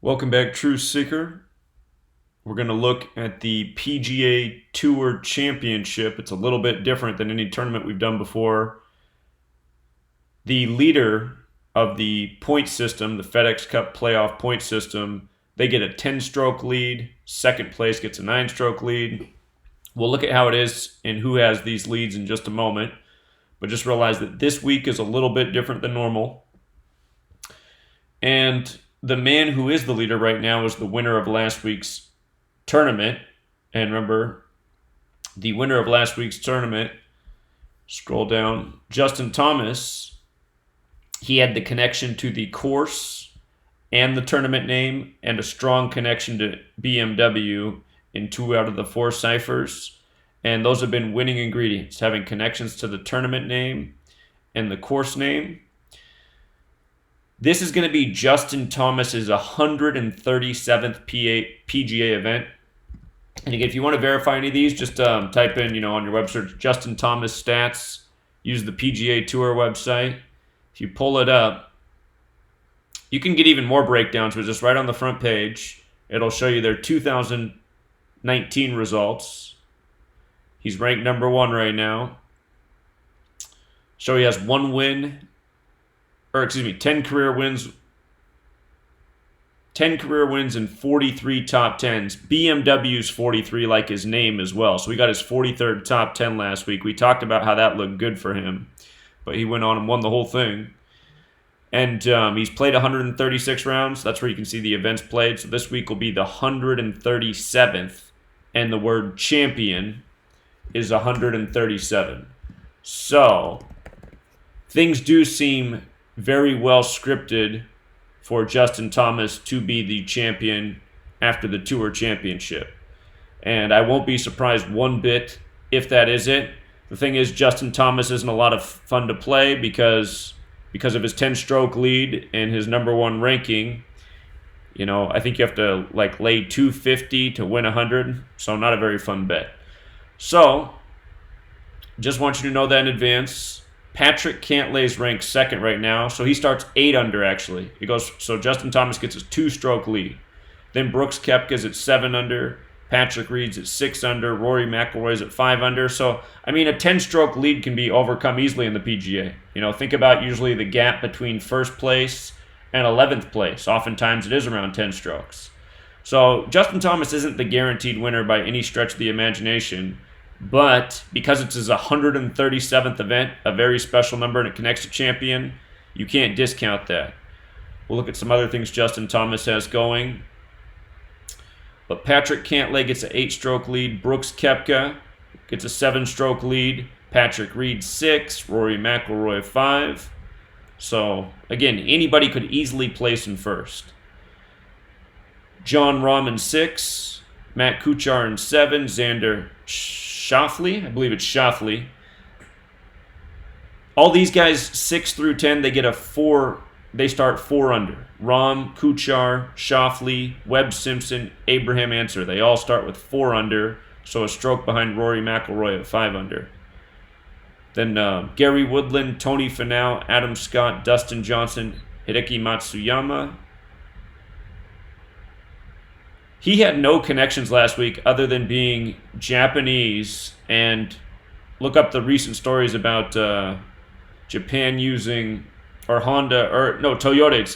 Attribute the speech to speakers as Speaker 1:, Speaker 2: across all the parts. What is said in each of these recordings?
Speaker 1: Welcome back, Truth Seeker. We're going to look at the PGA Tour Championship. It's a little bit different than any tournament we've done before. The leader of the point system, the FedEx Cup playoff point system, they get a 10-stroke lead. Second place gets a 9-stroke lead. We'll look at how it is and who has these leads in just a moment. But just realize that this week is a little bit different than normal. And the man who is the leader right now is the winner of last week's tournament. And remember, the winner of last week's tournament, scroll down, Justin Thomas, he had the connection to the course and the tournament name and a strong connection to BMW in 2 out of the 4 ciphers. And those have been winning ingredients, having connections to the tournament name and the course name. This is going to be Justin Thomas's 137th PGA event. And again, if you want to verify any of these, just type in, on your web search, Justin Thomas stats. Use the PGA Tour website. If you pull it up, you can get even more breakdowns, but just right on the front page, it'll show you their 2019 results. He's ranked number 1 right now. So he has 10 career wins. 10 career wins and 43 top 10s. BMW's 43 like his name as well. So we got his 43rd top 10 last week. We talked about how that looked good for him. But he went on and won the whole thing. And he's played 136 rounds. That's where you can see the events played. So this week will be the 137th. And the word champion is 137. So things do seem very well scripted for Justin Thomas to be the champion after the Tour Championship. And I won't be surprised one bit if that is it. The thing is, Justin Thomas isn't a lot of fun to play because of his 10-stroke lead and his number 1 ranking. I think you have to lay 250 to win 100, so not a very fun bet. So, just want you to know that in advance. Patrick Cantlay's ranked 2nd right now, so he starts 8 under actually. So Justin Thomas gets his 2-stroke lead. Then Brooks Koepka's at 7 under, Patrick Reed's at 6 under, Rory McIlroy's at 5 under. So, a 10-stroke lead can be overcome easily in the PGA. Think about usually the gap between first place and 11th place. Oftentimes it is around 10 strokes. So, Justin Thomas isn't the guaranteed winner by any stretch of the imagination. But because it's his 137th event, a very special number, and it connects to champion, you can't discount that. We'll look at some other things Justin Thomas has going. But Patrick Cantlay gets an 8-stroke lead. Brooks Koepka gets a 7-stroke lead. Patrick Reed 6. Rory McIlroy 5. So, again, anybody could easily place him first. John Rahm in 6. Matt Kuchar in 7. Xander Schauffele, I believe it's Schauffele. All these guys, 6 through 10, they get a 4. They start 4 under. Rahm, Kuchar, Schauffele, Webb Simpson, Abraham Ancer. They all start with 4 under, so a stroke behind Rory McIlroy at 5 under. Then Gary Woodland, Tony Finau, Adam Scott, Dustin Johnson, Hideki Matsuyama. He had no connections last week other than being Japanese, and look up the recent stories about Japan using, Toyota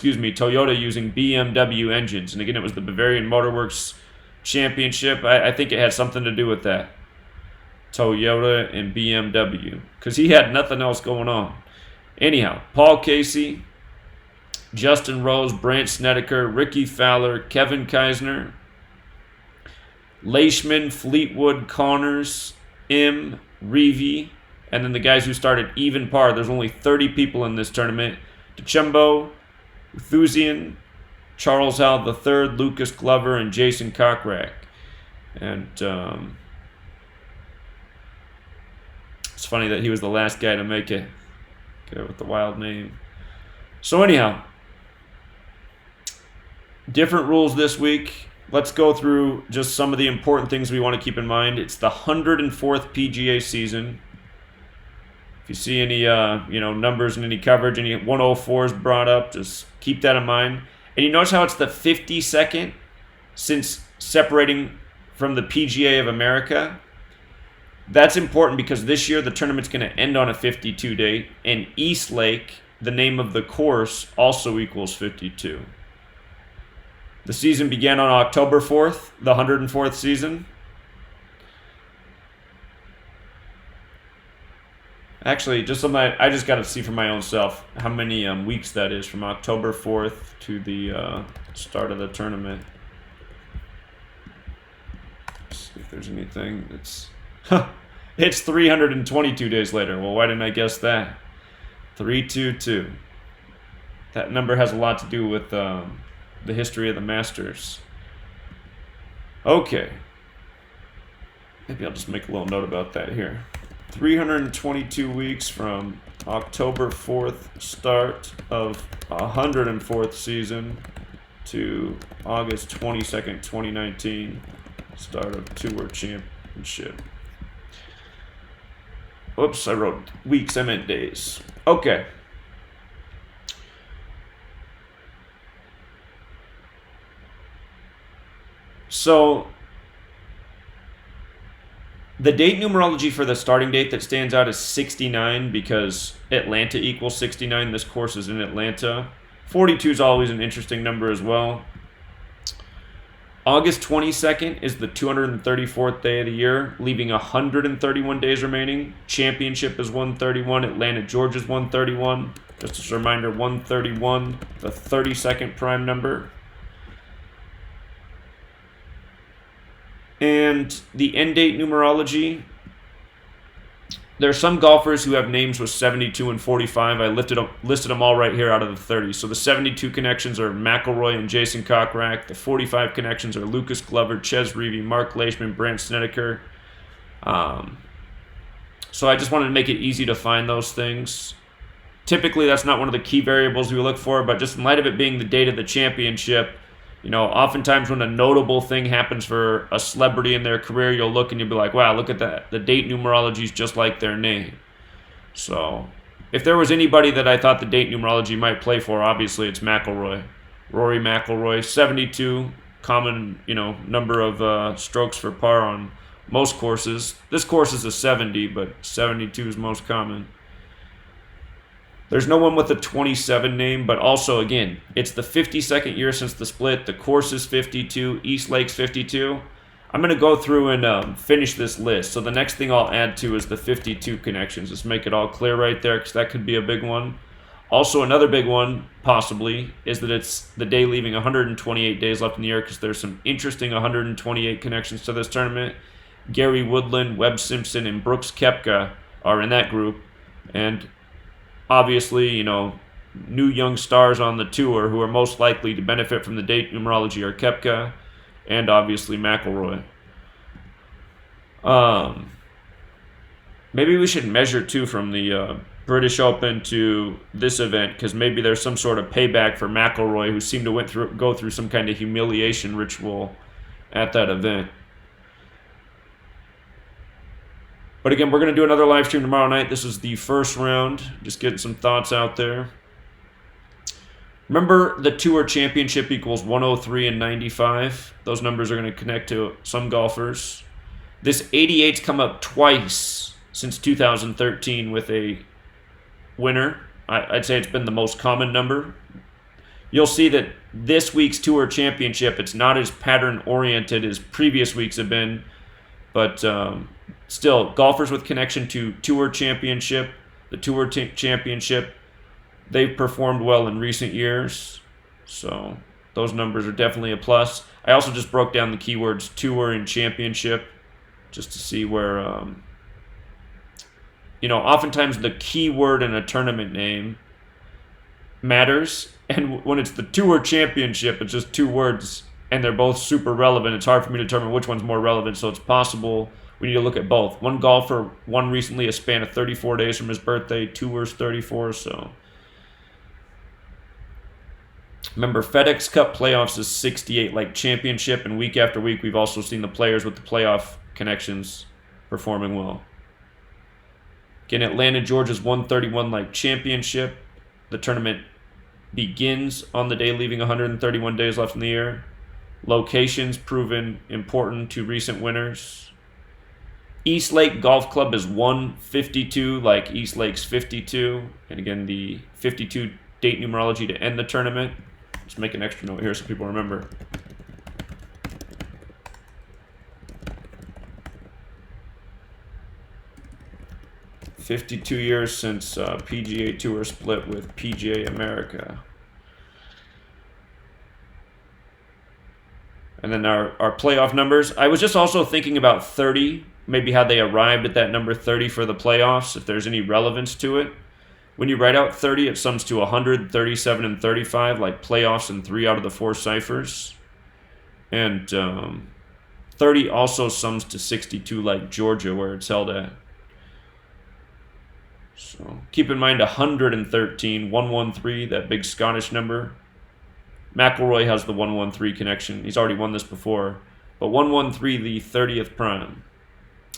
Speaker 1: using BMW engines. And again, it was the Bavarian Motorworks Championship. I think it had something to do with that. Toyota and BMW, because he had nothing else going on. Anyhow, Paul Casey, Justin Rose, Brandt Snedeker, Ricky Fowler, Kevin Kisner, Leishman, Fleetwood, Connors, Reevy, and then the guys who started even par. There's only 30 people in this tournament. DeChambeau, Thuzian, Charles Howell III, Lucas Glover, and Jason Kokrak. And it's funny that he was the last guy to make it. Go with the wild name. So anyhow, different rules this week. Let's go through just some of the important things we want to keep in mind. It's the 104th PGA season. If you see any numbers and any coverage, any 104s brought up, just keep that in mind. And you notice how it's the 52nd since separating from the PGA of America? That's important because this year the tournament's going to end on a 52 date, and East Lake, the name of the course, also equals 52. The season began on October 4th, the 104th season. Actually, I just got to see for my own self how many weeks that is from October 4th to the start of the tournament. Let's see if there's anything that's... It's 322 days later. Well, why didn't I guess that? 322. That number has a lot to do with the history of the Masters. Okay. Maybe I'll just make a little note about that here. 322 weeks from October 4th start of 104th season to August 22nd, 2019 start of Tour Championship. Whoops, I wrote weeks, I meant days. Okay. So the date numerology for the starting date that stands out is 69 because Atlanta equals 69. This course is in Atlanta. 42 is always an interesting number as well. August 22nd is the 234th day of the year, leaving 131 days remaining. Championship is 131. Atlanta, Georgia is 131. Just as a reminder, 131, the 32nd prime number. And the end date numerology, there are some golfers who have names with 72 and 45. I listed them all right here out of the 30. So the 72 connections are McIlroy and Jason Kokrak. The 45 connections are Lucas Glover, Ches Reavie, Mark Leishman, Brandt Snedeker. So I just wanted to make it easy to find those things. Typically, that's not one of the key variables we look for, but just in light of it being the date of the championship, you know, oftentimes when a notable thing happens for a celebrity in their career, you'll look and you'll be like, wow, look at that. The date numerology is just like their name. So if there was anybody that I thought the date numerology might play for, obviously it's McIlroy. Rory McIlroy, 72, common, number of strokes for par on most courses. This course is a 70, but 72 is most common. There's no one with a 27 name, but also, again, it's the 52nd year since the split. The course is 52. East Lake's 52. I'm going to go through and finish this list. So the next thing I'll add to is the 52 connections. Just make it all clear right there because that could be a big one. Also, another big one, possibly, is that it's the day leaving 128 days left in the year because there's some interesting 128 connections to this tournament. Gary Woodland, Webb Simpson, and Brooks Koepka are in that group. And obviously, new young stars on the tour who are most likely to benefit from the date numerology are Koepka and obviously McIlroy. Maybe we should measure too from the British Open to this event because maybe there's some sort of payback for McIlroy who seemed to go through some kind of humiliation ritual at that event. But again, we're going to do another live stream tomorrow night. This is the first round. Just getting some thoughts out there. Remember, the Tour Championship equals 103 and 95. Those numbers are going to connect to some golfers. This 88's come up twice since 2013 with a winner. I'd say it's been the most common number. You'll see that this week's Tour Championship, it's not as pattern-oriented as previous weeks have been, but still, golfers with connection to Tour Championship, the Tour Championship, they've performed well in recent years. So those numbers are definitely a plus. I also just broke down the keywords Tour and Championship just to see where, oftentimes the keyword in a tournament name matters. And when it's the Tour Championship, it's just two words, and they're both super relevant. It's hard for me to determine which one's more relevant, so it's possible we need to look at both. One golfer won recently a span of 34 days from his birthday. Tour's 34, so. Remember, FedEx Cup playoffs is 68 like championship, and week after week we've also seen the players with the playoff connections performing well. Again, Atlanta, Georgia's 131 like championship. The tournament begins on the day leaving 131 days left in the year. Locations proven important to recent winners. East Lake Golf Club is 152, like East Lake's 52. And again, the 52 date numerology to end the tournament. Just make an extra note here so people remember. "52 years since PGA Tour split with PGA America." And then our playoff numbers. I was just also thinking about 30, maybe how they arrived at that number 30 for the playoffs, if there's any relevance to it. When you write out 30, it sums to 100, 37, and 35, like playoffs in 3 out of the 4 ciphers. And 30 also sums to 62, like Georgia, where it's held at. So keep in mind 113, 113, that big Scottish number. McIlroy has the 113 connection. He's already won this before. But 113, the 30th prime.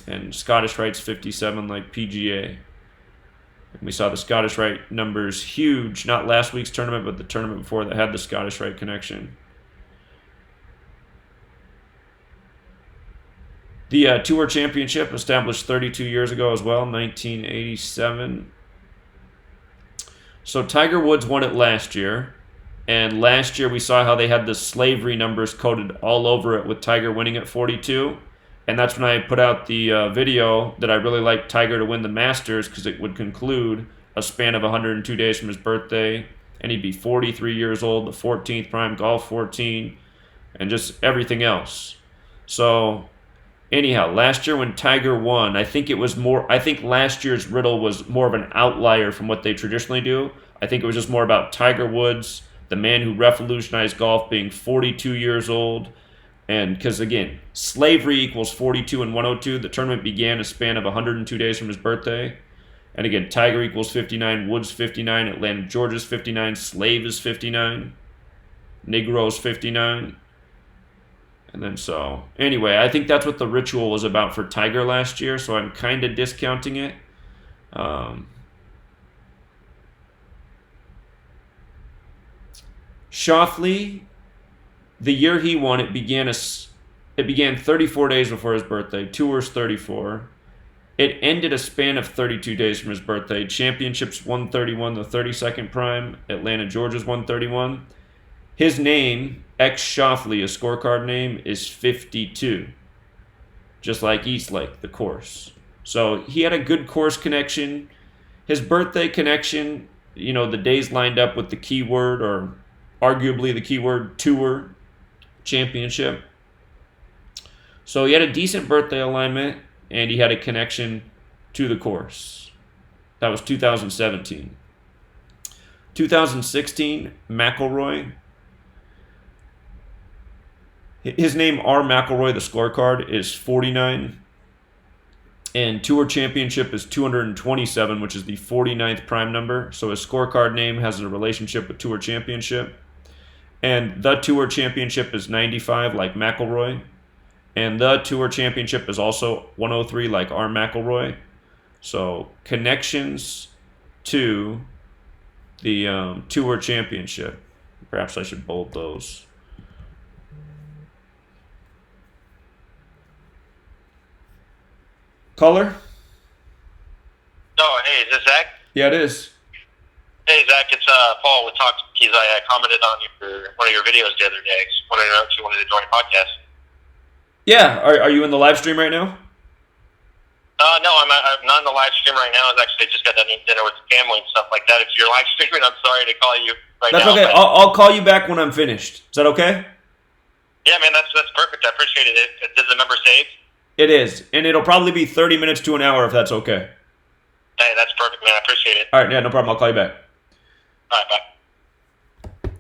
Speaker 1: And Scottish Rite's 57, like PGA. And we saw the Scottish Rite numbers huge, not last week's tournament, but the tournament before that had the Scottish Rite connection. The Tour Championship established 32 years ago as well, 1987. So Tiger Woods won it last year. And last year we saw how they had the slavery numbers coded all over it with Tiger winning at 42. And that's when I put out the video that I really liked Tiger to win the Masters because it would conclude a span of 102 days from his birthday. And he'd be 43 years old, the 14th prime, golf 14, and just everything else. So anyhow, last year when Tiger won, I think last year's riddle was more of an outlier from what they traditionally do. I think it was just more about Tiger Woods, the man who revolutionized golf, being 42 years old. And because, again, slavery equals 42 and 102. The tournament began a span of 102 days from his birthday. And again, Tiger equals 59, Woods 59, Atlanta, Georgia's 59, Slave is 59, Negro's 59. And then so, anyway, I think that's what the ritual was about for Tiger last year, so I'm kind of discounting it. Schauffele, the year he won, it began 34 days before his birthday. Tours 34. It ended a span of 32 days from his birthday. Championships 131, the 32nd prime. Atlanta, Georgia's 131. His name, ex-Schauffele, his scorecard name, is 52. Just like East Lake, the course. So he had a good course connection. His birthday connection, the days lined up with the keyword, or arguably the keyword, Tour Championship. So he had a decent birthday alignment, and he had a connection to the course. That was 2017. 2016, McIlroy. His name, R. McIlroy, the scorecard, is 49. And Tour Championship is 227, which is the 49th prime number. So his scorecard name has a relationship with Tour Championship. And the Tour Championship is 95, like McIlroy. And the Tour Championship is also 103, like R. McIlroy. So connections to the Tour Championship. Perhaps I should bold those. Caller?
Speaker 2: Oh, hey, is this Zach?
Speaker 1: Yeah, it is.
Speaker 2: Hey, Zach, it's Paul with Talk Keys. I commented on one of your videos the other day. I just wanted to know if you wanted to join a podcast.
Speaker 1: Yeah, are you in the live stream right now?
Speaker 2: No, I'm not in the live stream right now. I was actually just got done eating dinner with the family and stuff like that. If you're live streaming, I'm sorry to call you right now.
Speaker 1: That's okay. I'll call you back when I'm finished. Is that okay?
Speaker 2: Yeah, man, that's perfect. I appreciate it. Is the number saved?
Speaker 1: It is, and it'll probably be 30 minutes to an hour if that's okay.
Speaker 2: Hey, that's perfect, man. I appreciate it.
Speaker 1: All right, yeah, no problem. I'll call you back.
Speaker 2: All right, bye.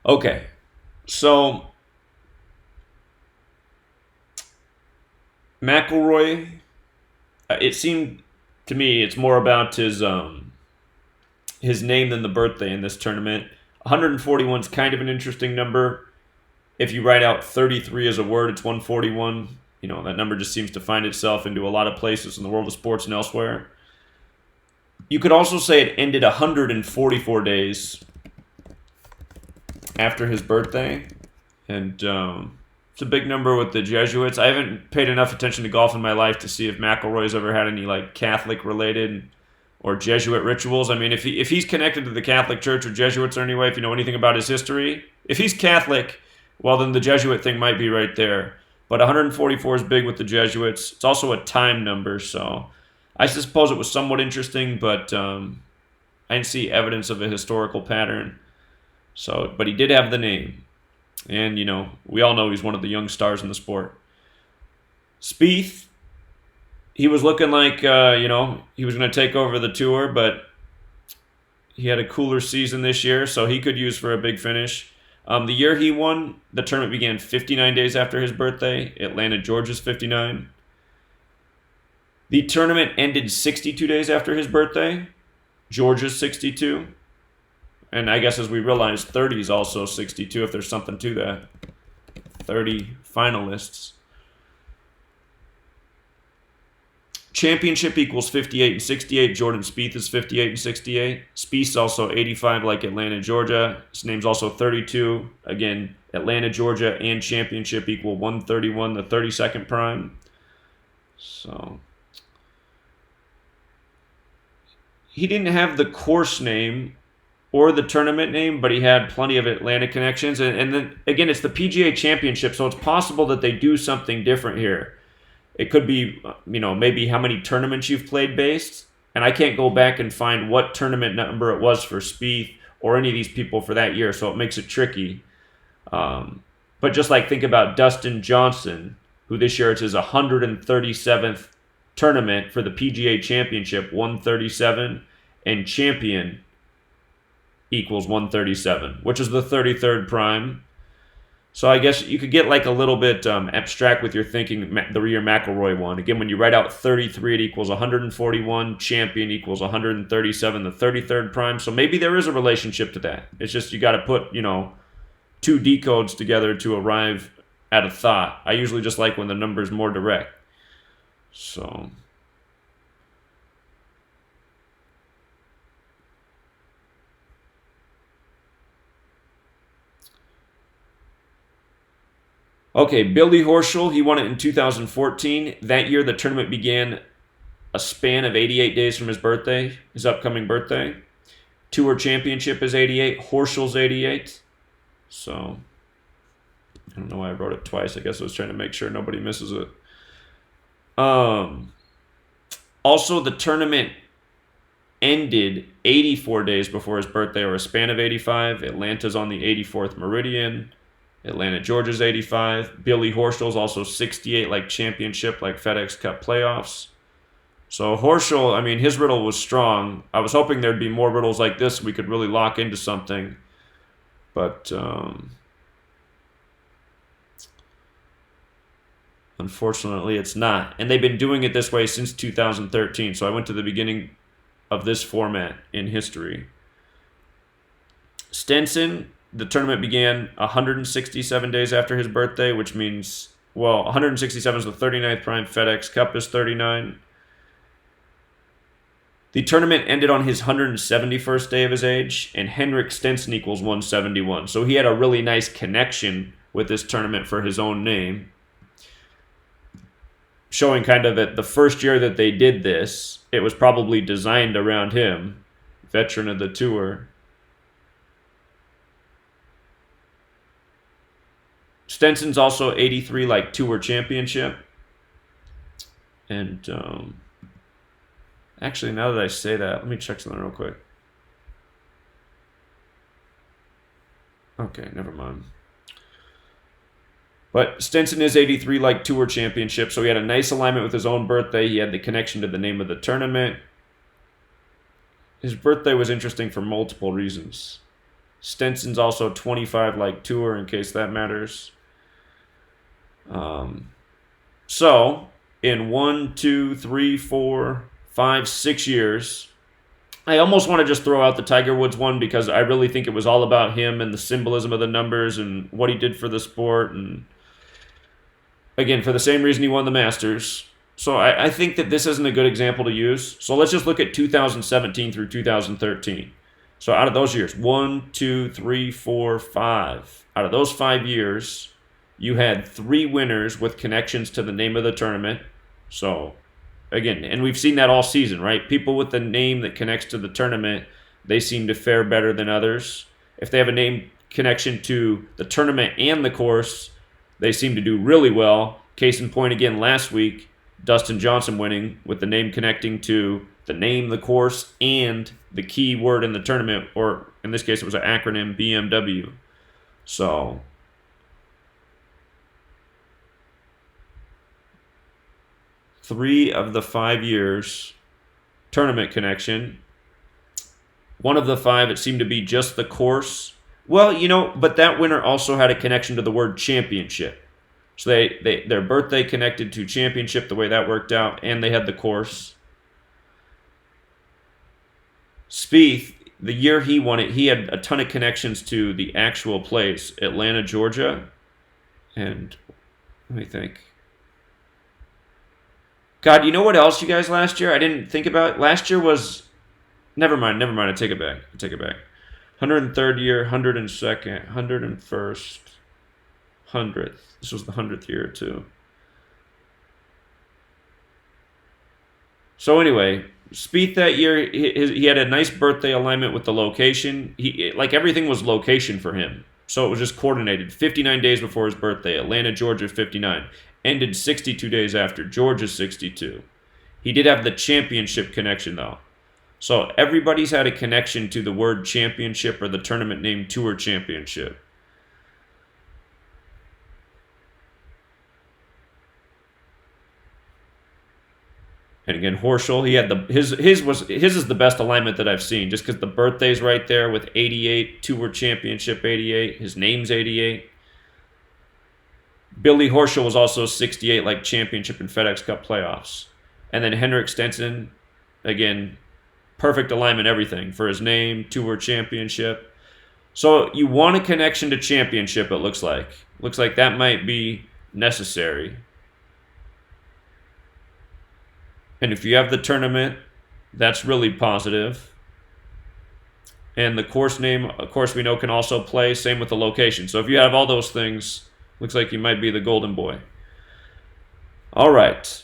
Speaker 1: Okay, so McIlroy, it seemed to me it's more about his name than the birthday in this tournament. 141 is kind of an interesting number. If you write out 33 as a word, it's 141. That number just seems to find itself into a lot of places in the world of sports and elsewhere. You could also say it ended 144 days after his birthday. And it's a big number with the Jesuits. I haven't paid enough attention to golf in my life to see if McIlroy's ever had any like Catholic-related or Jesuit rituals. I mean, if he's connected to the Catholic Church or Jesuits or anyway, if you know anything about his history, if he's Catholic, well, then the Jesuit thing might be right there. But 144 is big with the Jesuits. It's also a time number, so I suppose it was somewhat interesting, but I didn't see evidence of a historical pattern. So, but he did have the name. And, you know, we all know he's one of the young stars in the sport. Spieth, he was looking like, you know, he was going to take over the tour, but he had a cooler season this year, so he could use for a big finish. The year he won, the tournament began 59 days after his birthday. Atlanta, Georgia's 59. The tournament ended 62 days after his birthday. Georgia's 62. And I guess as we realize, 30 is also 62 if there's something to that. 30 finalists. Championship equals 58 and 68. Jordan Spieth is 58 and 68. Spieth's also 85 like Atlanta, Georgia. His name's also 32. Again, Atlanta, Georgia and championship equal 131, the 32nd prime. So he didn't have the course name or the tournament name, but he had plenty of Atlanta connections. And then, again, it's the PGA Championship, so it's possible that they do something different here. It could be, you know, maybe how many tournaments you've played based. And I can't go back and find what tournament number it was for Spieth or any of these people for that year, so it makes it tricky. But just like think about Dustin Johnson, who this year it's his 137th tournament for the PGA Championship, 137, and champion equals 137, which is the 33rd prime. So I guess you could get like a little bit abstract with your thinking the year McIlroy won. Again, when you write out 33, it equals 141. Champion equals 137, the 33rd prime. So maybe there is a relationship to that. It's just you got to put, you know, two decodes together to arrive at a thought. I usually just like when the number is more direct. So... Okay, Billy Horschel, he won it in 2014. That year, the tournament began a span of 88 days from his birthday, his upcoming birthday. Tour Championship is 88. Horschel's 88. So, I don't know why I wrote it twice. I guess I was trying to make sure nobody misses it. Also, the tournament ended 84 days before his birthday, or a span of 85. Atlanta's on the 84th meridian. Atlanta, Georgia's 85. Billy Horschel's also 68, like championship, like FedEx Cup playoffs. So Horschel, I mean, his riddle was strong. I was hoping there'd be more riddles like this. We could really lock into something. But unfortunately, it's not. And they've been doing it this way since 2013. So I went to the beginning of this format in history. Stenson, the tournament began 167 days after his birthday, which means, well, 167 is the 39th prime. FedEx Cup is 39. The tournament ended on his 171st day of his age, and Henrik Stenson equals 171. So he had a really nice connection with this tournament for his own name, showing kind of that the first year that they did this, it was probably designed around him, veteran of the tour. Stenson's also 83, like Tour Championship. And actually, now that I say that, let me check something real quick. Okay, never mind. But Stenson is 83, like Tour Championship, so he had a nice alignment with his own birthday. He had the connection to the name of the tournament. His birthday was interesting for multiple reasons. Stenson's also 25, like Tour, in case that matters. So, in 1, 2, 3, 4, 5, 6 years, I almost want to just throw out the Tiger Woods one because I really think it was all about him and the symbolism of the numbers and what he did for the sport. And again, for the same reason he won the Masters. So I think that this isn't a good example to use. So let's just look at 2017 through 2013. So out of those years, 1, 2, 3, 4, 5. Out of those 5 years, you had 3 winners with connections to the name of the tournament. So again, and we've seen that all season, right? People with the name that connects to the tournament, they seem to fare better than others. If they have a name connection to the tournament and the course, they seem to do really well. Case in point again last week, Dustin Johnson winning with the name connecting to the name, the course, and the key word in the tournament, or in this case it was an acronym, BMW. So 3 of the 5 years tournament connection. 1 of the 5, it seemed to be just the course. Well, but that winner also had a connection to the word championship. So their birthday connected to championship, the way that worked out, and they had the course. Spieth, the year he won it, he had a ton of connections to the actual place, Atlanta, Georgia. And let me think. God, you know what else, you guys, last year I didn't think about? Last year was... Never mind. I take it back. 103rd year, 102nd, 101st, 100th. This was the 100th year, too. So anyway, Spieth that year, he had a nice birthday alignment with the location. Like everything was location for him. So it was just coordinated. 59 days before his birthday, Atlanta, Georgia, 59. Ended 62 days after, Georgia, 62. He did have the championship connection, though. So everybody's had a connection to the word championship or the tournament name Tour Championship. And again, Horschel, he had his is the best alignment that I've seen, just because the birthday's right there with 88, Tour Championship 88, his name's 88. Billy Horschel was also 68, like championship and FedEx Cup playoffs. And then Henrik Stenson, again, perfect alignment, everything for his name, Tour Championship. So you want a connection to championship, it looks like. Looks like that might be necessary. And if you have the tournament, that's really positive. And the course name, of course, we know can also play. Same with the location. So if you have all those things, looks like you might be the golden boy. All right.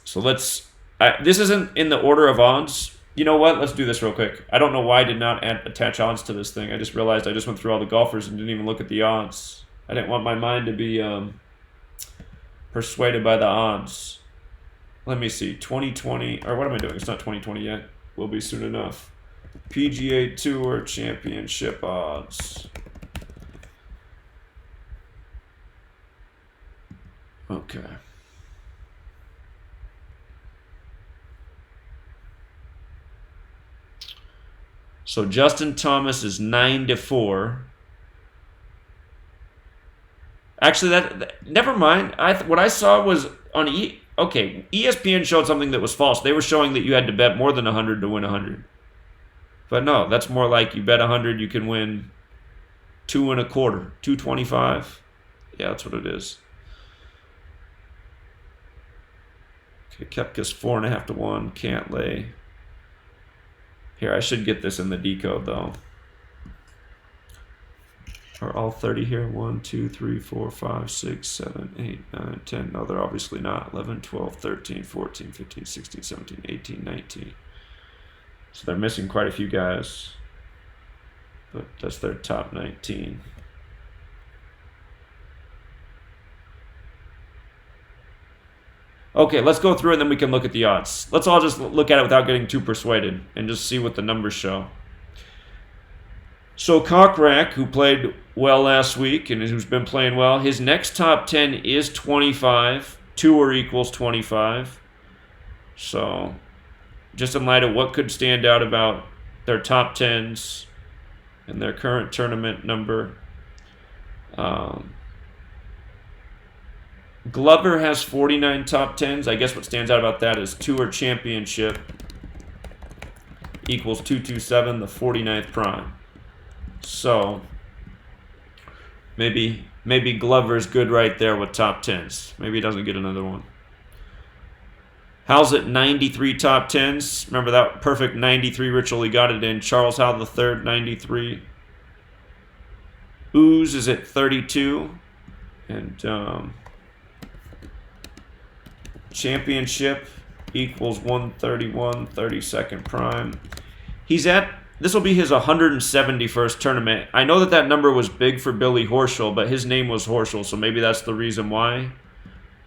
Speaker 1: So this isn't in the order of odds. You know what? Let's do this real quick. I don't know why I did not attach odds to this thing. I just realized I just went through all the golfers and didn't even look at the odds. I didn't want my mind to be persuaded by the odds. Let me see. 2020, or what am I doing? It's not 2020 yet. Will be soon enough. PGA Tour Championship odds. Okay. So Justin Thomas is 9-4. Actually, never mind. What I saw was on ESPN showed something that was false. They were showing that you had to bet more than 100 to win 100. But no, that's more like you bet 100, you can win 2 1/4, 225. Yeah, that's what it is. Okay, Koepka's 4.5 to 1. Can't lay. Here, I should get this in the decode, though. Are all 30 here? 1, 2, 3, 4, 5, 6, 7, 8, 9, 10. No, they're obviously not. 11, 12, 13, 14, 15, 16, 17, 18, 19. So they're missing quite a few guys. But that's their top 19. Okay, let's go through it and then we can look at the odds. Let's all just look at it without getting too persuaded and just see what the numbers show. So Kokrak, who played well last week and who's been playing well, his next top 10 is 25. Tour equals 25. So just in light of what could stand out about their top 10s and their current tournament number. Glover has 49 top 10s. I guess what stands out about that is Tour Championship equals 227, the 49th prime. So maybe Glover's good right there with top 10s. Maybe he doesn't get another one. Hal's at 93 top 10s. Remember that perfect 93 ritual, he got it in. Charles Howell the third, 93. Ooze is at 32. And championship equals 131, 32nd prime. He's at, this will be his 171st tournament. I know that that number was big for Billy Horschel, but his name was Horschel, so maybe that's the reason why.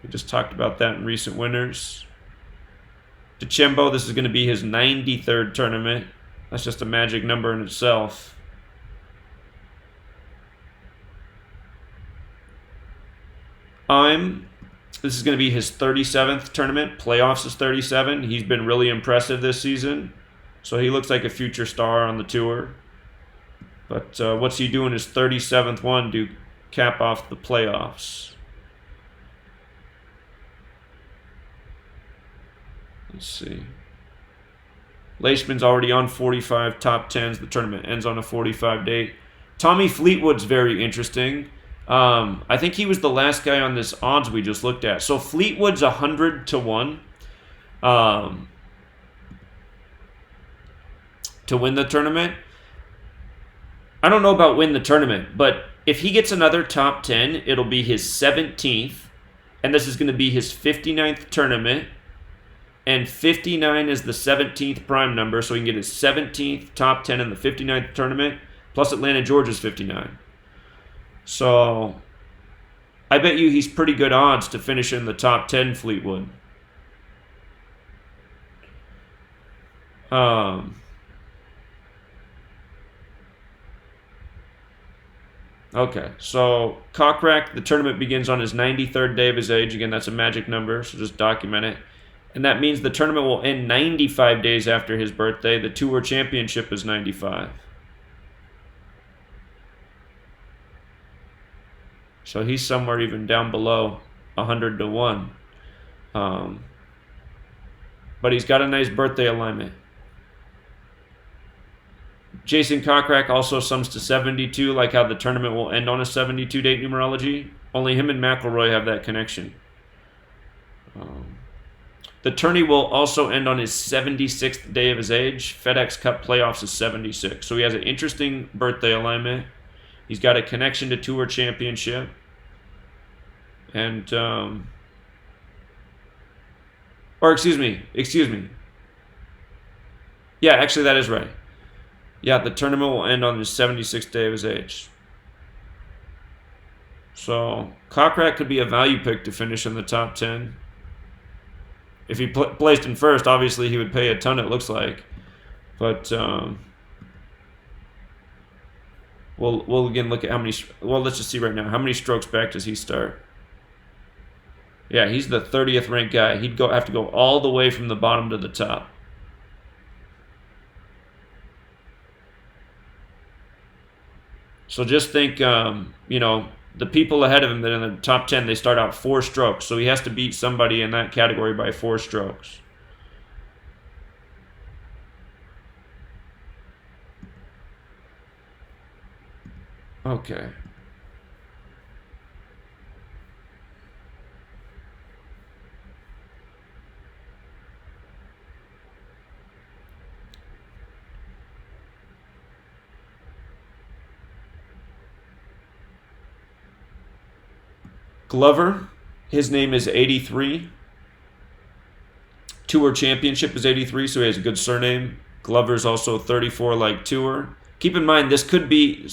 Speaker 1: We just talked about that in recent winners. DeChambeau, this is going to be his 93rd tournament. That's just a magic number in itself. This is going to be his 37th tournament. Playoffs is 37. He's been really impressive this season. So he looks like a future star on the tour. But what's he doing his 37th one to cap off the playoffs? Let's see. Leishman's already on 45 top 10s. The tournament ends on a 45 date. Tommy Fleetwood's very interesting. I think he was the last guy on this odds we just looked at. So Fleetwood's 100 to 1 to win the tournament. I don't know about win the tournament, but if he gets another top 10, it'll be his 17th, and this is going to be his 59th tournament. And 59 is the 17th prime number, so he can get his 17th top 10 in the 59th tournament, plus Atlanta, Georgia's 59. So I bet you he's pretty good odds to finish in the top 10, Fleetwood. Okay, so Kokrak, the tournament begins on his 93rd day of his age. Again, that's a magic number, so just document it. And that means the tournament will end 95 days after his birthday. The Tour Championship is 95. So he's somewhere even down below 100 to 1. But he's got a nice birthday alignment. Jason Kokrak also sums to 72, like how the tournament will end on a 72-date numerology. Only him and McIlroy have that connection. The tourney will also end on his 76th day of his age. FedEx Cup playoffs is 76. So he has an interesting birthday alignment. He's got a connection to Tour Championship. And, excuse me. Yeah, actually that is right. Yeah, the tournament will end on his 76th day of his age. So Kokrak could be a value pick to finish in the top 10. If he placed in first, obviously he would pay a ton, it looks like. But we'll again look at how many. Well, let's just see right now. How many strokes back does he start? Yeah, he's the 30th ranked guy. He'd have to go all the way from the bottom to the top. So just think, the people ahead of him that are in the top 10, they start out 4 strokes. So he has to beat somebody in that category by 4 strokes. Okay. Glover, his name is 83. Tour Championship is 83, so he has a good surname. Glover's also 34 like Tour. Keep in mind, this could be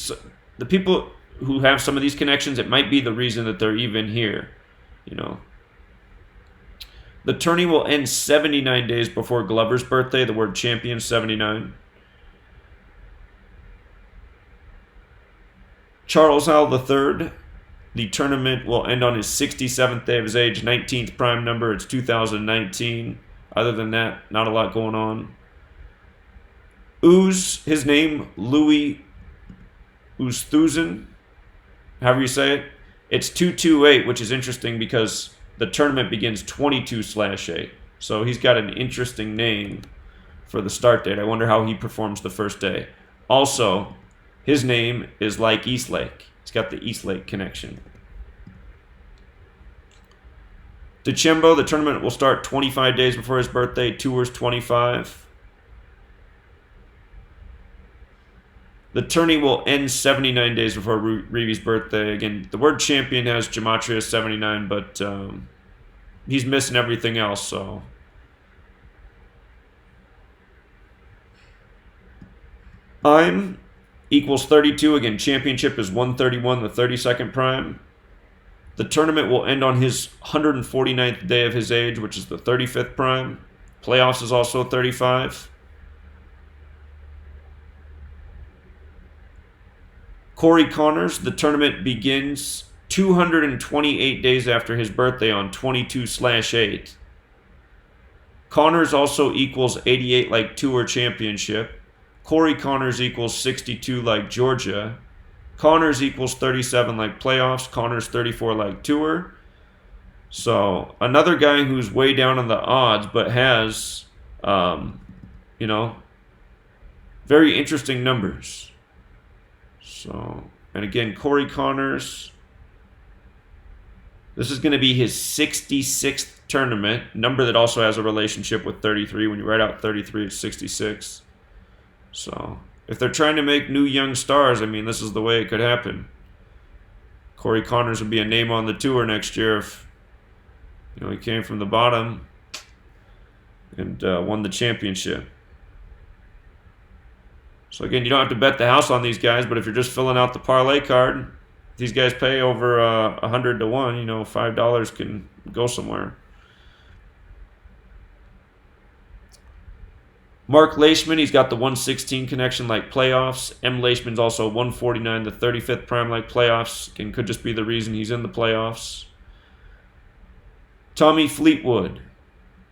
Speaker 1: the people who have some of these connections, it might be the reason that they're even here, The tourney will end 79 days before Glover's birthday, the word champion, 79. Charles Howell III, the tournament will end on his 67th day of his age, 19th prime number. It's 2019. Other than that, not a lot going on. Ooze, his name, Louis Oosthuizen, however you say it. It's 228, which is interesting because the tournament begins 22/8. So he's got an interesting name for the start date. I wonder how he performs the first day. Also, his name is like Eastlake. He's got the Eastlake connection. DeChambeau, the tournament will start 25 days before his birthday. Tours 25. The tourney will end 79 days before Reevy's birthday. Again, the word champion has Gematria 79, but he's missing everything else, so. I'm equals 32. Again, championship is 131, the 32nd prime. The tournament will end on his 149th day of his age, which is the 35th prime. Playoffs is also 35. Corey Connors, the tournament begins 228 days after his birthday on 22/8. Connors also equals 88 like Tour Championship. Corey Connors equals 62 like Georgia. Connors equals 37 like Playoffs. Connors 34 like Tour. So another guy who's way down on the odds, but has, very interesting numbers. So, and again, Corey Connors, this is going to be his 66th tournament, number that also has a relationship with 33. When you write out 33, it's 66. So, if they're trying to make new young stars, I mean, this is the way it could happen. Corey Connors would be a name on the tour next year if, he came from the bottom and won the championship. So again, you don't have to bet the house on these guys, but if you're just filling out the parlay card, these guys pay over 100 to 1. $5 can go somewhere. Mark Leishman, he's got the 116 connection like Playoffs. M. Leishman's also 149, the 35th prime like Playoffs. Again, could just be the reason he's in the playoffs. Tommy Fleetwood.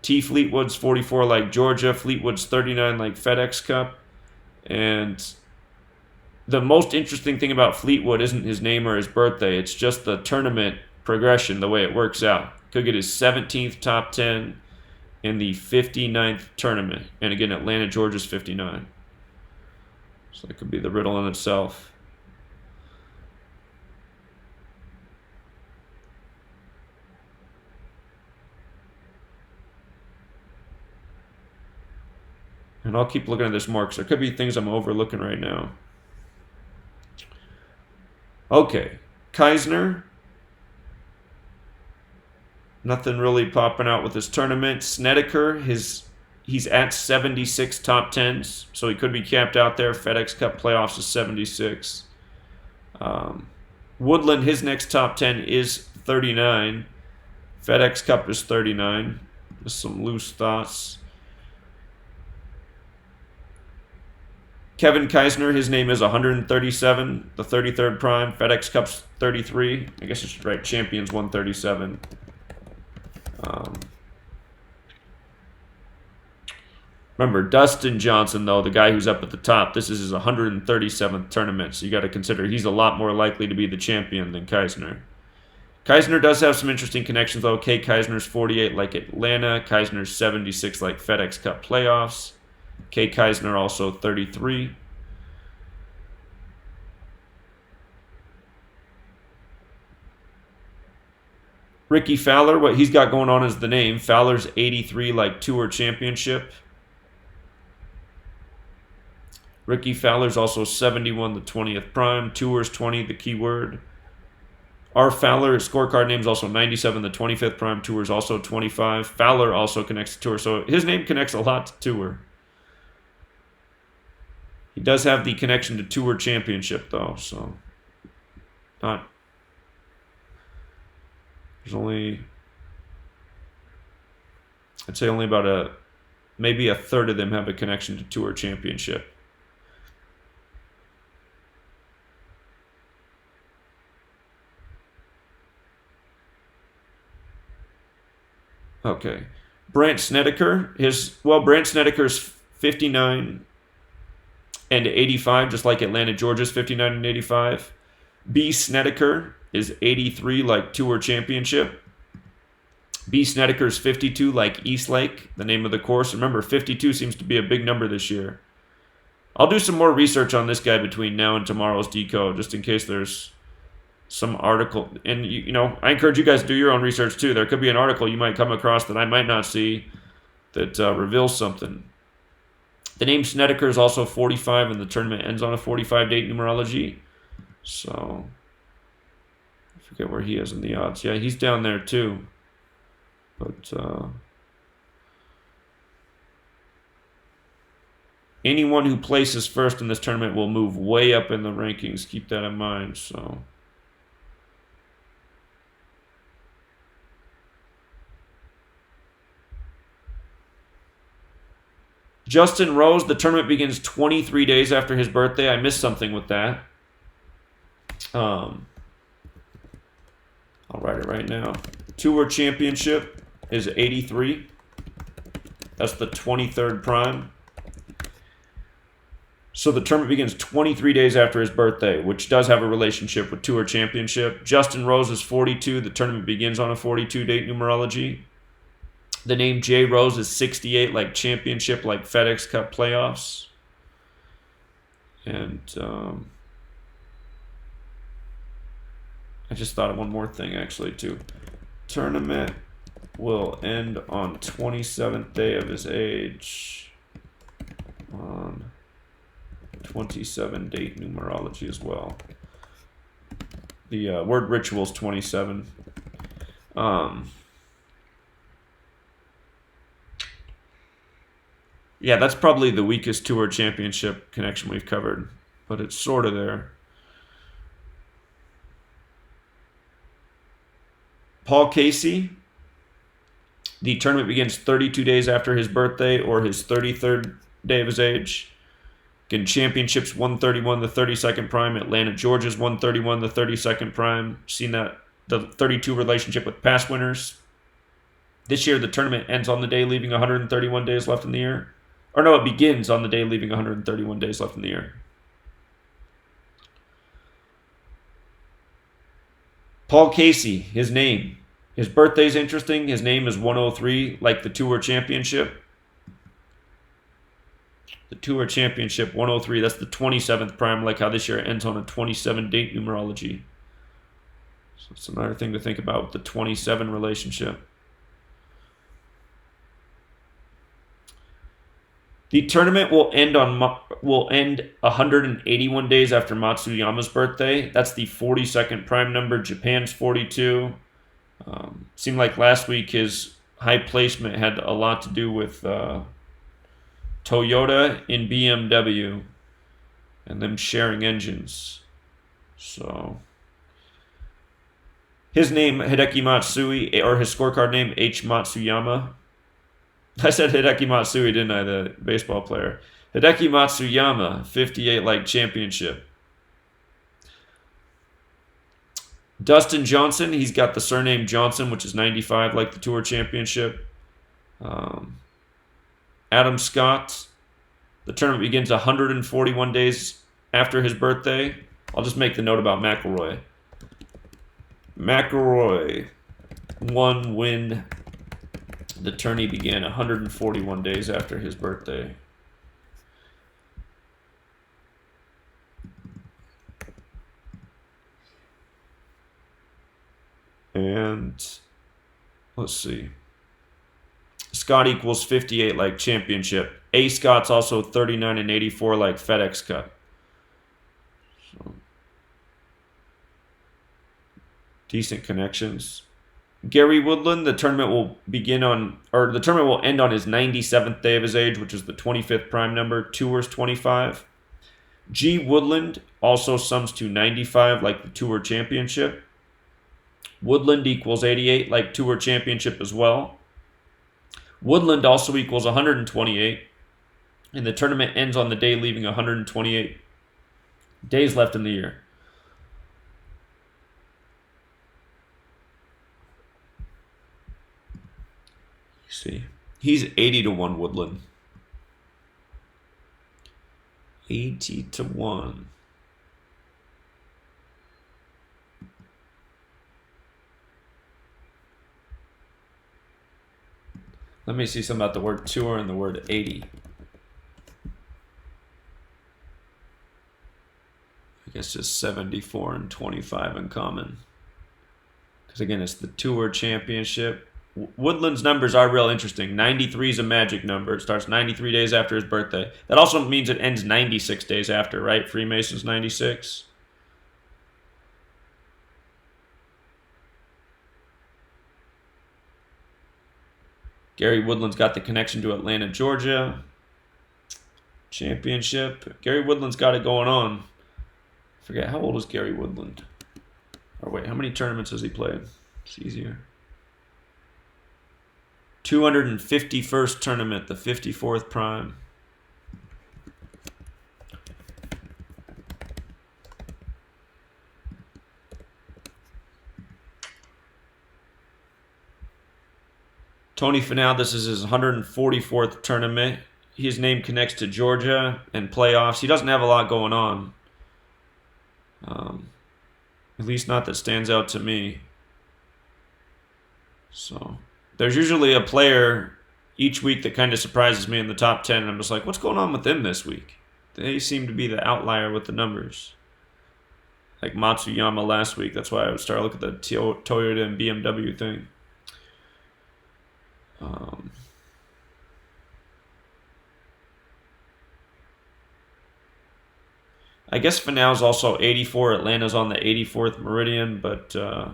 Speaker 1: T. Fleetwood's 44 like Georgia. Fleetwood's 39 like FedEx Cup. And the most interesting thing about Fleetwood isn't his name or his birthday. It's just the tournament progression, the way it works out. Could get his 17th top 10 in the 59th tournament. And again, Atlanta, Georgia's 59. So that could be the riddle in itself. And I'll keep looking at this more because there could be things I'm overlooking right now. Okay, Keisner. Nothing really popping out with his tournament. Snedeker, he's at 76 top 10s, so he could be capped out there. FedEx Cup playoffs is 76. Woodland, his next top 10 is 39. FedEx Cup is 39. Just some loose thoughts. Kevin Keisner, his name is 137, the 33rd prime. FedEx Cup's 33. I guess I should write Champions 137. Remember, Dustin Johnson, though, the guy who's up at the top, this is his 137th tournament, so you got to consider he's a lot more likely to be the champion than Keisner. Keisner does have some interesting connections, though. Kay Keisner's 48 like Atlanta. Keisner's 76 like FedEx Cup playoffs. Kay Keisner also 33. Ricky Fowler, what he's got going on is the name. Fowler's 83 like Tour Championship. Ricky Fowler's also 71, the 20th prime. Tours 20, the keyword. R. Fowler, his scorecard name is also 97, the 25th prime. Tours also 25. Fowler also connects to Tour, so his name connects a lot to Tour. He does have the connection to Tour Championship, though, so not. There's only, I'd say only about maybe a third of them have a connection to Tour Championship. Okay. Brandt Snedeker, Brandt Snedeker's 59 and 85, just like Atlanta, Georgia's 59 and 85. B. Snedeker is 83 like Tour Championship. B. Snedeker's 52 like Eastlake, the name of the course. Remember, 52 seems to be a big number this year. I'll do some more research on this guy between now and tomorrow's Decode, just in case there's some article, and you know, I encourage you guys to do your own research too. There could be an article you might come across that I might not see that reveals something. The name Snedeker is also 45, and the tournament ends on a 45 date numerology. So I forget where he is in the odds. Yeah, he's down there too. But anyone who places first in this tournament will move way up in the rankings. Keep that in mind. So. Justin Rose, the tournament begins 23 days after his birthday. I missed something with that. I'll write it right now. Tour Championship is 83. That's the 23rd prime. So the tournament begins 23 days after his birthday, which does have a relationship with Tour Championship. Justin Rose is 42. The tournament begins on a 42 date numerology. The name J. Rose is 68, like championship, like FedEx Cup playoffs. And I just thought of one more thing, actually, too. Tournament will end on 27th day of his age. On 27 date numerology as well. The word ritual is 27. Yeah, that's probably the weakest Tour Championship connection we've covered, but it's sort of there. Paul Casey, the tournament begins 32 days after his birthday or his 33rd day of his age. Again, championships 131, the 32nd prime. Atlanta, Georgia's 131, the 32nd prime. Seen that, the 32 relationship with past winners. This year, the tournament ends on the day, leaving 131 days left in the year. Or no, it begins on the day, leaving 131 days left in the year. Paul Casey, his name. His birthday's interesting. His name is 103, like the Tour Championship. The Tour Championship, 103. That's the 27th prime, like how this year ends on a 27 date numerology. So it's another thing to think about with the 27 relationship. The tournament will end 181 days after Matsuyama's birthday. That's the 42nd prime number. Japan's 42. Seemed like last week his high placement had a lot to do with Toyota and BMW and them sharing engines. So his name, Hideki Matsui, or his scorecard name, H. Matsuyama. I said Hideki Matsui, didn't I, the baseball player? Hideki Matsuyama, 58 like championship. Dustin Johnson, he's got the surname Johnson, which is 95 like the Tour Championship. Adam Scott, the tournament begins 141 days after his birthday. I'll just make the note about McIlroy. McIlroy, one win. The tourney began 141 days after his birthday. And let's see. Scott equals 58 like championship. A Scott's also 39 and 84 like FedEx Cup. So, decent connections. Gary Woodland, the tournament will end on his 97th day of his age, which is the 25th prime number. Tour's 25. G. Woodland also sums to 95 like the Tour Championship. Woodland equals 88 like Tour Championship as well. Woodland also equals 128. And the tournament ends on the day, leaving 128 days left in the year. See, he's 80 to 1 Woodland. 80 to 1. Let me see something about the word tour and the word 80. I guess just 74 and 25 in common. Because again, it's the Tour Championship. Woodland's numbers are real interesting. 93 is a magic number. It starts 93 days after his birthday. That also means it ends 96 days after, right? Freemason's 96. Gary Woodland's got the connection to Atlanta, Georgia. Championship. Gary Woodland's got it going on. I forget, how old is Gary Woodland? Or wait, how many tournaments has he played? It's easier. 251st tournament, the 54th prime. Tony Finau, this is his 144th tournament. His name connects to Georgia and playoffs. He doesn't have a lot going on. At least not that stands out to me. So there's usually a player each week that kind of surprises me in the top 10. And I'm just like, what's going on with them this week? They seem to be the outlier with the numbers. Like Matsuyama last week. That's why I would start looking at the Toyota and BMW thing. I guess Finau's also 84. Atlanta's on the 84th meridian, but I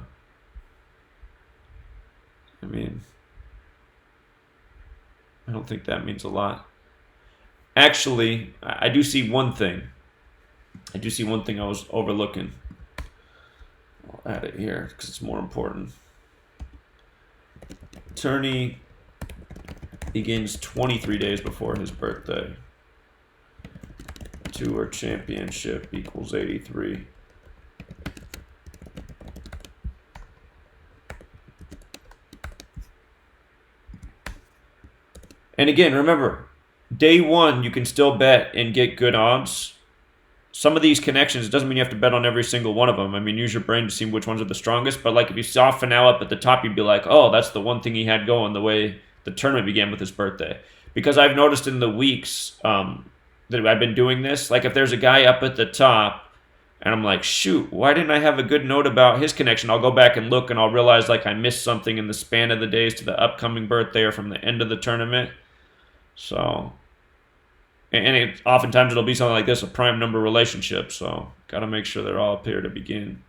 Speaker 1: mean, I don't think that means a lot. Actually, I do see one thing. I was overlooking. I'll add it here because it's more important. Tourney begins 23 days before his birthday. Tour Championship equals 83. And again, remember, day one, you can still bet and get good odds. Some of these connections, it doesn't mean you have to bet on every single one of them. I mean, use your brain to see which ones are the strongest. But like if you saw Finau up at the top, you'd be like, oh, that's the one thing he had going the way the tournament began with his birthday. Because I've noticed in the weeks that I've been doing this, like if there's a guy up at the top and I'm like, shoot, why didn't I have a good note about his connection? I'll go back and look and I'll realize like I missed something in the span of the days to the upcoming birthday or from the end of the tournament. So, and oftentimes it'll be something like this, a prime number relationship. So, got to make sure they're all up here to begin.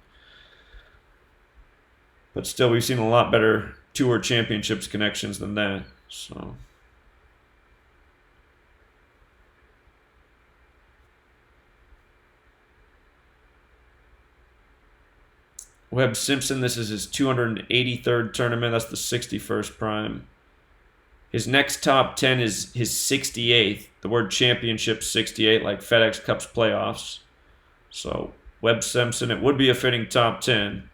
Speaker 1: But still, we've seen a lot better Tour Championships connections than that. So, Webb Simpson, this is his 283rd tournament. That's the 61st prime. His next top 10 is his 68th. The word championship 68, like FedEx Cup's playoffs. So, Webb Simpson, it would be a fitting top 10.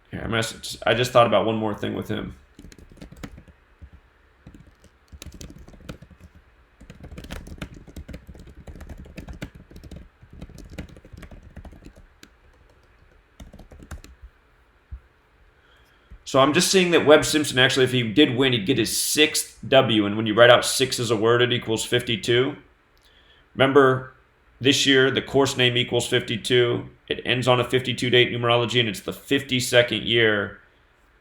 Speaker 1: Here, I just thought about one more thing with him. So I'm just seeing that Webb Simpson, actually, if he did win, he'd get his 6th W. And when you write out 6 as a word, it equals 52. Remember, this year, the course name equals 52. It ends on a 52-date numerology, and it's the 52nd year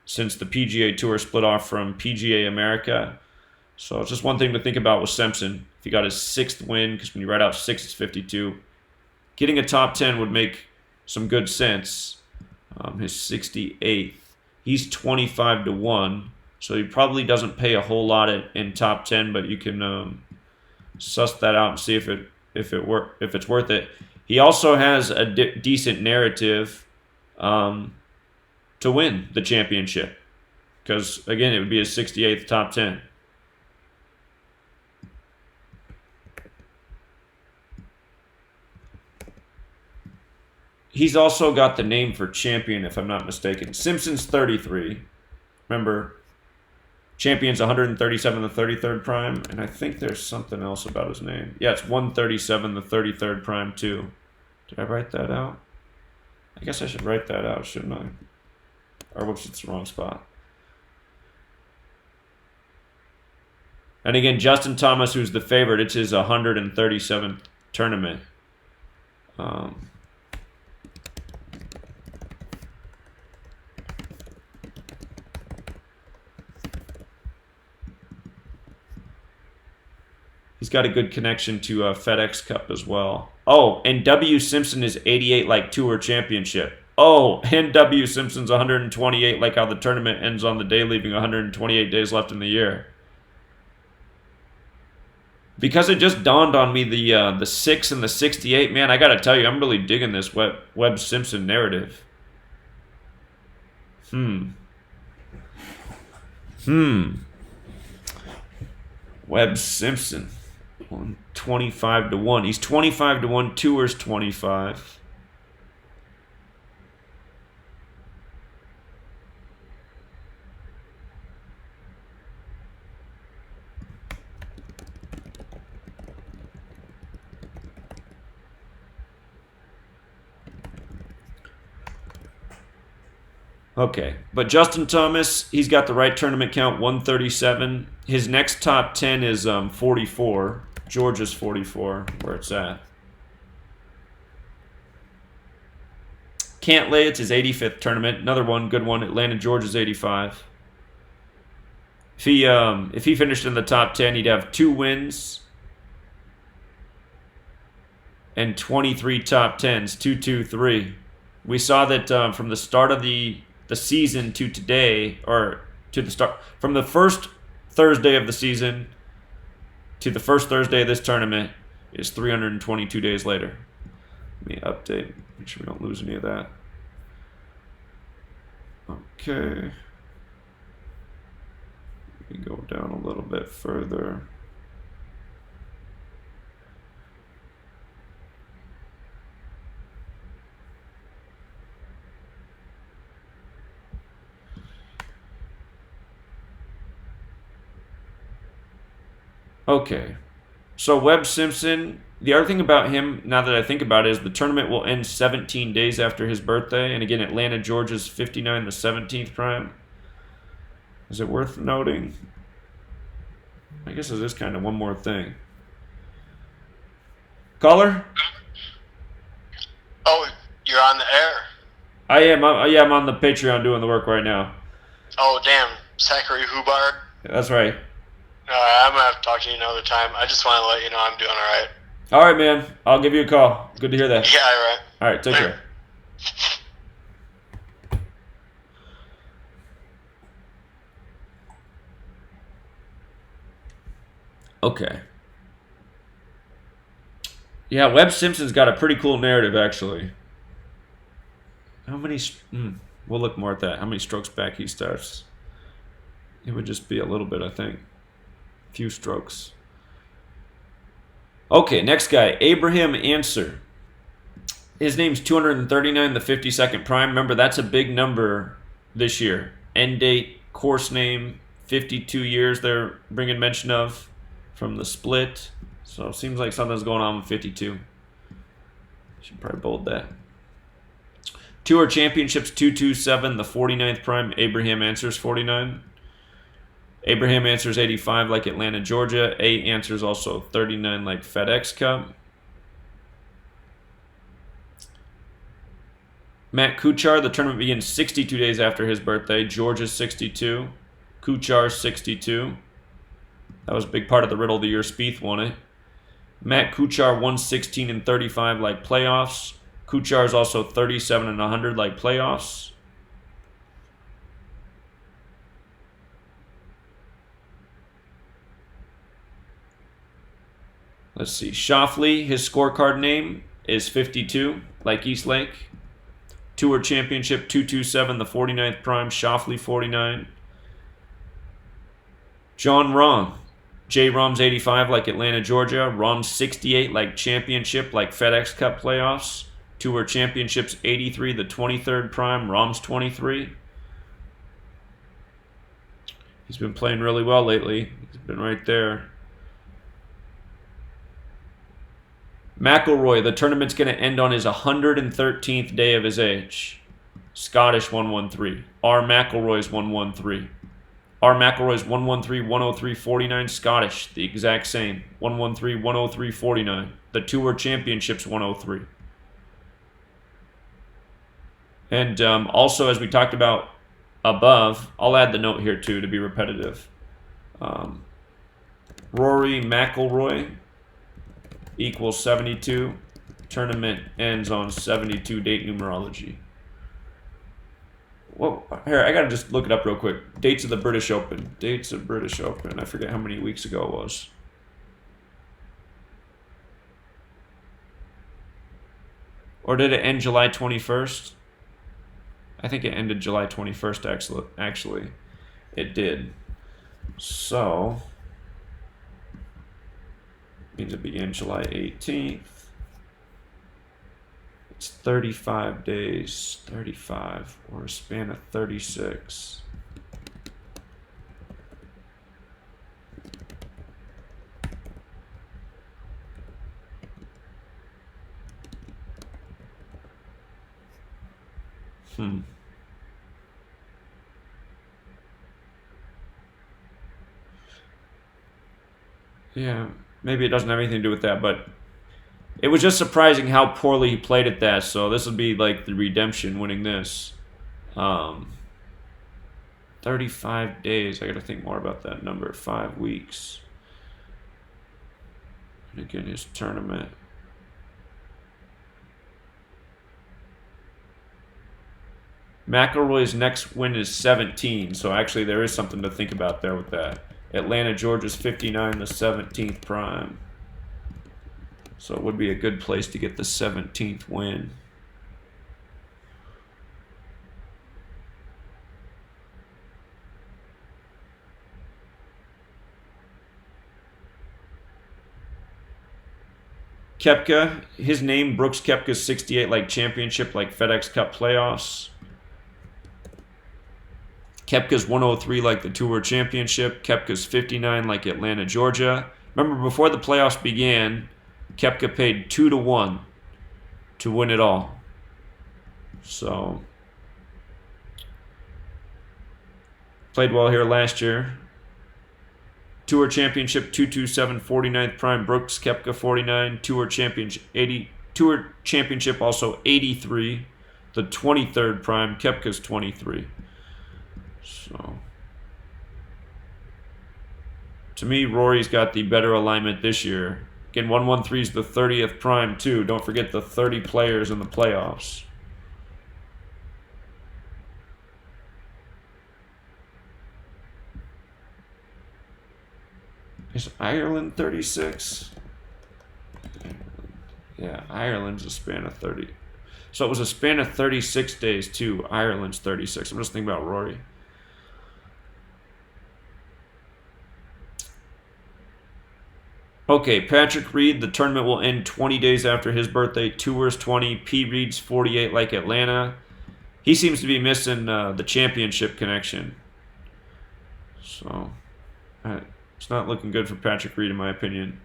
Speaker 1: since the PGA Tour split off from PGA America. So it's just one thing to think about with Simpson. If he got his 6th win, because when you write out 6, it's 52. Getting a top 10 would make some good sense. His 68th. He's 25-1, so he probably doesn't pay a whole lot in top 10, but you can suss that out and see if it's worth it. He also has a decent narrative to win the championship, because again, it would be his 68th top 10. He's also got the name for champion, if I'm not mistaken. Simpson's 33. Remember, champion's 137, the 33rd prime. And I think there's something else about his name. Yeah, it's 137, the 33rd prime, too. Did I write that out? I guess I should write that out, shouldn't I? Or whoops, it's the wrong spot. And again, Justin Thomas, who's the favorite, it's his 137th tournament. He's got a good connection to FedEx Cup as well. Oh, and W. Simpson is 88 like Tour Championship. Oh, and W. Simpson's 128 like how the tournament ends on the day, leaving 128 days left in the year. Because it just dawned on me the 6 and the 68, man, I got to tell you, I'm really digging this Webb Simpson narrative. Webb Simpson, 25 to 1. He's 25 to 1. Tours 25. Okay, but Justin Thomas, he's got the right tournament count, 137. His next top 10 is 44. Georgia's 44, where it's at. Cantlay, it's his 85th tournament. Another one, good one. Atlanta, Georgia's 85. If he finished in the top 10, he'd have 2 wins and 23 top 10s, 2-2-3. We saw that from the start of the season to today, or to the start, from the first Thursday of the season to the first Thursday of this tournament is 322 days later. Let me update, make sure we don't lose any of that. Okay. Let me go down a little bit further. Okay, so Webb Simpson, the other thing about him, now that I think about it, is the tournament will end 17 days after his birthday. And again, Atlanta, Georgia's 59, the 17th prime. Is it worth noting? I guess it is kind of one more thing. Caller?
Speaker 2: Oh, you're on the air.
Speaker 1: I am. Yeah, I'm on the Patreon doing the work right now.
Speaker 2: Oh, damn. Zachary Hubbard.
Speaker 1: That's right.
Speaker 2: I'm going to have to talk to you another time. I just want to let you know I'm doing all right.
Speaker 1: All right, man. I'll give you a call. Good to hear that.
Speaker 2: Yeah, all right.
Speaker 1: All right, take care. Okay. Yeah, Webb Simpson's got a pretty cool narrative, actually. How many... we'll look more at that. How many strokes back he starts. It would just be a little bit, I think. Few strokes. Okay, next guy, Abraham Answer. His name's 239, the 52nd prime. Remember, that's a big number this year. End date, course name, 52 years they're bringing mention of from the split. So it seems like something's going on with 52. Should probably bold that. Tour Championships 227, the 49th prime. Abraham Answer's 49. Abraham Answer's 85 like Atlanta, Georgia. A Answer's also 39 like FedEx Cup. Matt Kuchar, the tournament begins 62 days after his birthday. Georgia's 62. Kuchar's 62. That was a big part of the Riddle of the Year. Spieth won it. Matt Kuchar won 16 and 35 like playoffs. Kuchar's also 37 and 100 like playoffs. Let's see. Schauffele, his scorecard name is 52, like Eastlake. Tour Championship 227, the 49th prime. Schauffele 49. John Rahm. J. Rahm's 85, like Atlanta, Georgia. Rahm's 68, like Championship, like FedEx Cup playoffs. Tour Championships 83, the 23rd prime. Rahm's 23. He's been playing really well lately. He's been right there. McIlroy, the tournament's going to end on his 113th day of his age. Scottish 113. R. McIlroy's 113. R. McIlroy's 113, 103, 49. Scottish, the exact same. 113, 103, 49. The Tour Championships 103. And also, as we talked about above, I'll add the note here too to be repetitive. Rory McIlroy equals 72. Tournament ends on 72 date numerology. Well, here, I gotta just look it up real quick. Dates of the British Open. Dates of British Open. I forget how many weeks ago it was. Or did it end July 21st? I think it ended July 21st, actually. It did. So, means it began July 18th. It's 35 days, 35, or a span of 36. Yeah, maybe it doesn't have anything to do with that, but it was just surprising how poorly he played at that, so this would be like the redemption winning this. 35 days. I got to think more about that number. 5 weeks. And again, his tournament. McIlroy's next win is 17, so actually there is something to think about there with that. Atlanta, Georgia's 59, the 17th prime. So it would be a good place to get the 17th win. Koepka, his name, Brooks Koepka's 68 like championship, like FedEx Cup playoffs. Koepka's 103 like the Tour Championship. Koepka's 59 like Atlanta, Georgia. Remember, before the playoffs began, Koepka paid 2-1 to win it all. So, played well here last year. Tour Championship 227, 49th prime. Brooks Koepka 49. Tour Championship 80. Tour Championship also 83. The 23rd prime. Koepka's 23. So, to me, Rory's got the better alignment this year. Again, 113 is the 30th prime, too. Don't forget the 30 players in the playoffs. Is Ireland 36? Yeah, Ireland's a span of 30. So it was a span of 36 days, too. Ireland's 36. I'm just thinking about Rory. Okay, Patrick Reed, the tournament will end 20 days after his birthday. Tour's 20. P. Reed's 48 like Atlanta. He seems to be missing the championship connection. So, it's not looking good for Patrick Reed, in my opinion.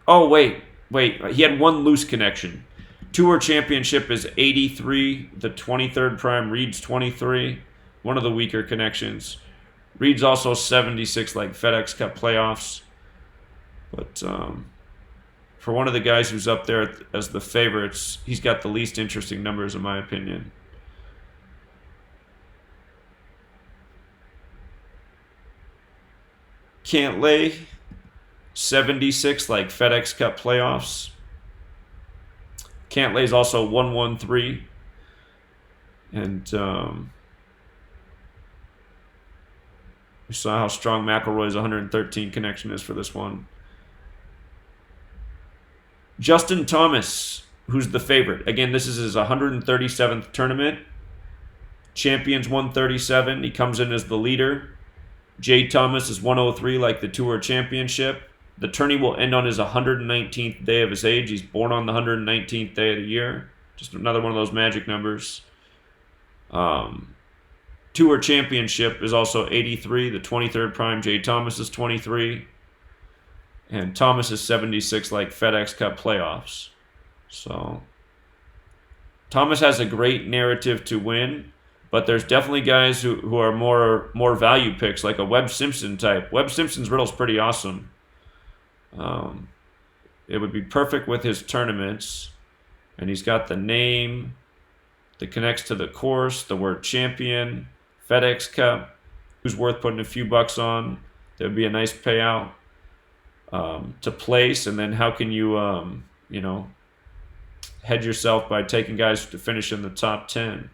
Speaker 1: Oh, wait. He had one loose connection. Tour Championship is 83. The 23rd prime. Reed's 23. One of the weaker connections. Reed's also 76 like FedEx Cup playoffs. But for one of the guys who's up there as the favorites, he's got the least interesting numbers, in my opinion. Cantlay, 76 like FedEx Cup playoffs. Cantlay's also 113. And we saw how strong McIlroy's 113 connection is for this one. Justin Thomas, who's the favorite. Again, this is his 137th tournament. Champions 137. He comes in as the leader. Jay Thomas is 103 like the Tour Championship. The tourney will end on his 119th day of his age. He's born on the 119th day of the year. Just another one of those magic numbers. Tour Championship is also 83. The 23rd prime. Jay Thomas is 23. And Thomas is 76 like FedEx Cup playoffs. So, Thomas has a great narrative to win, But there's definitely guys who are more value picks, like a Webb Simpson type. Webb Simpson's riddle's pretty awesome. It would be perfect with his tournaments. And he's got the name that connects to the course, the word champion, FedEx Cup, who's worth putting a few bucks on. That would be a nice payout to place. And then how can you, hedge yourself by taking guys to finish in the top 10?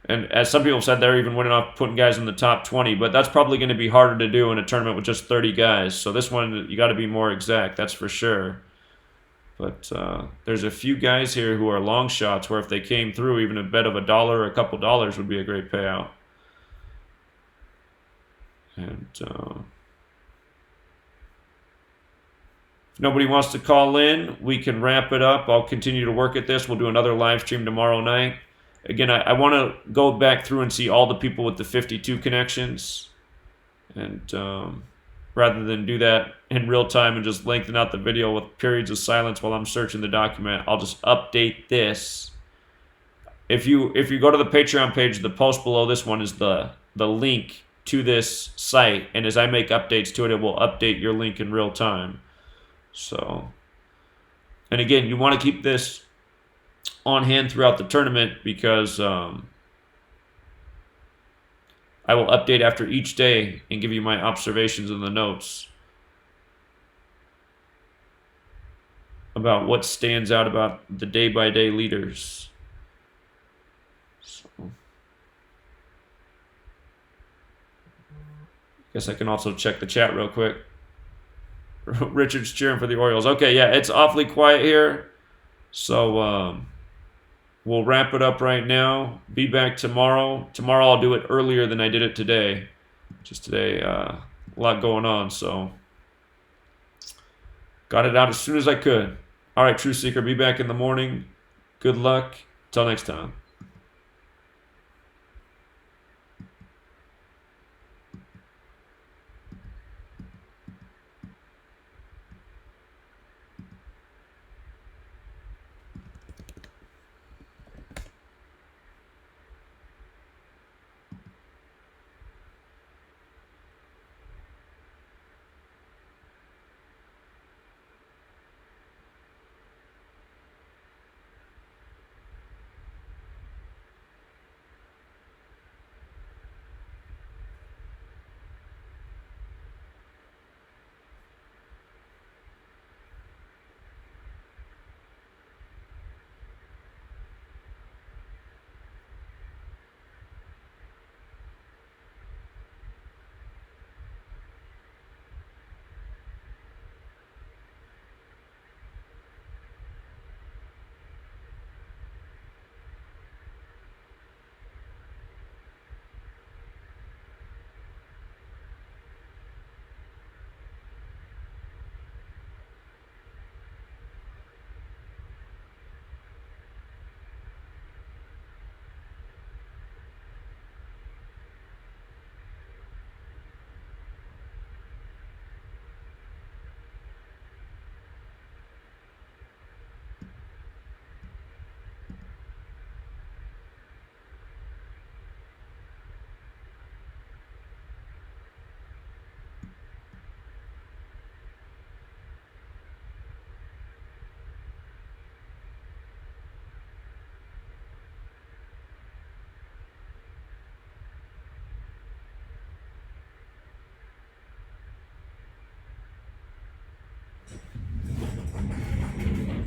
Speaker 1: And as some people said, they're even winning off putting guys in the top 20, but that's probably going to be harder to do in a tournament with just 30 guys. So this one, you got to be more exact, that's for sure. But there's a few guys here who are long shots where if they came through, even a bet of $1 or a couple dollars would be a great payout. And if nobody wants to call in, we can wrap it up. I'll continue to work at this. We'll do another live stream tomorrow night. Again, I want to go back through and see all the people with the 52 connections. And rather than do that in real time and just lengthen out the video with periods of silence while I'm searching the document, I'll just update this. If you go to the Patreon page, the post below this one is the link to this site. And as I make updates to it, it will update your link in real time. So, and again, you want to keep this on hand throughout the tournament because I will update after each day and give you my observations in the notes about what stands out about the day-by-day leaders. So, guess I can also check the chat real quick. Richard's cheering for the Orioles. Okay, yeah, it's awfully quiet here. So, we'll wrap it up right now. Be back tomorrow. Tomorrow I'll do it earlier than I did it today. Just today, a lot going on, so got it out as soon as I could. All right, Truth Seeker, be back in the morning. Good luck. Till next time.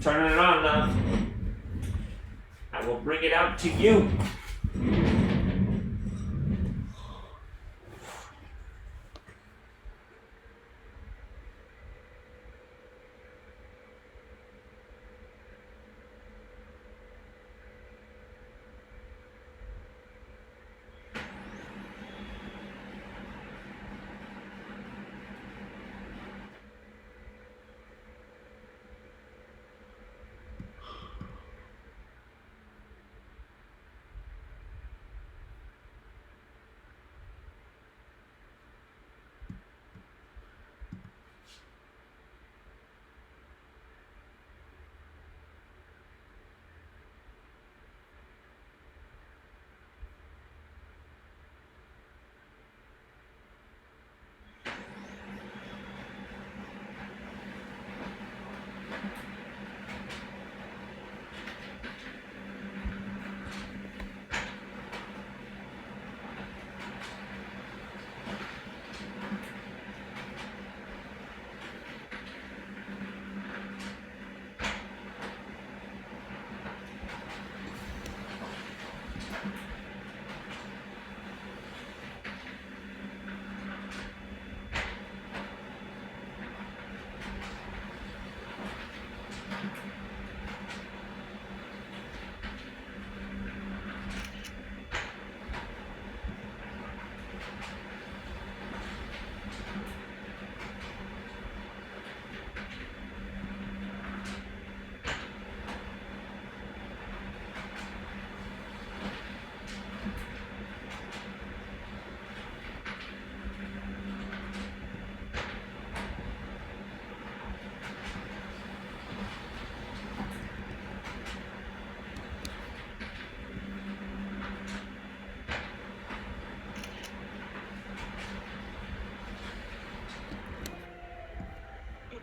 Speaker 1: Turning it on now. I will bring it out to you.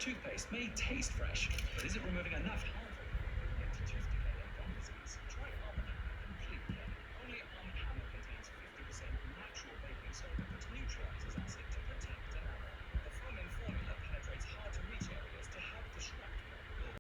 Speaker 3: toothpaste may taste fresh, but is it removing enough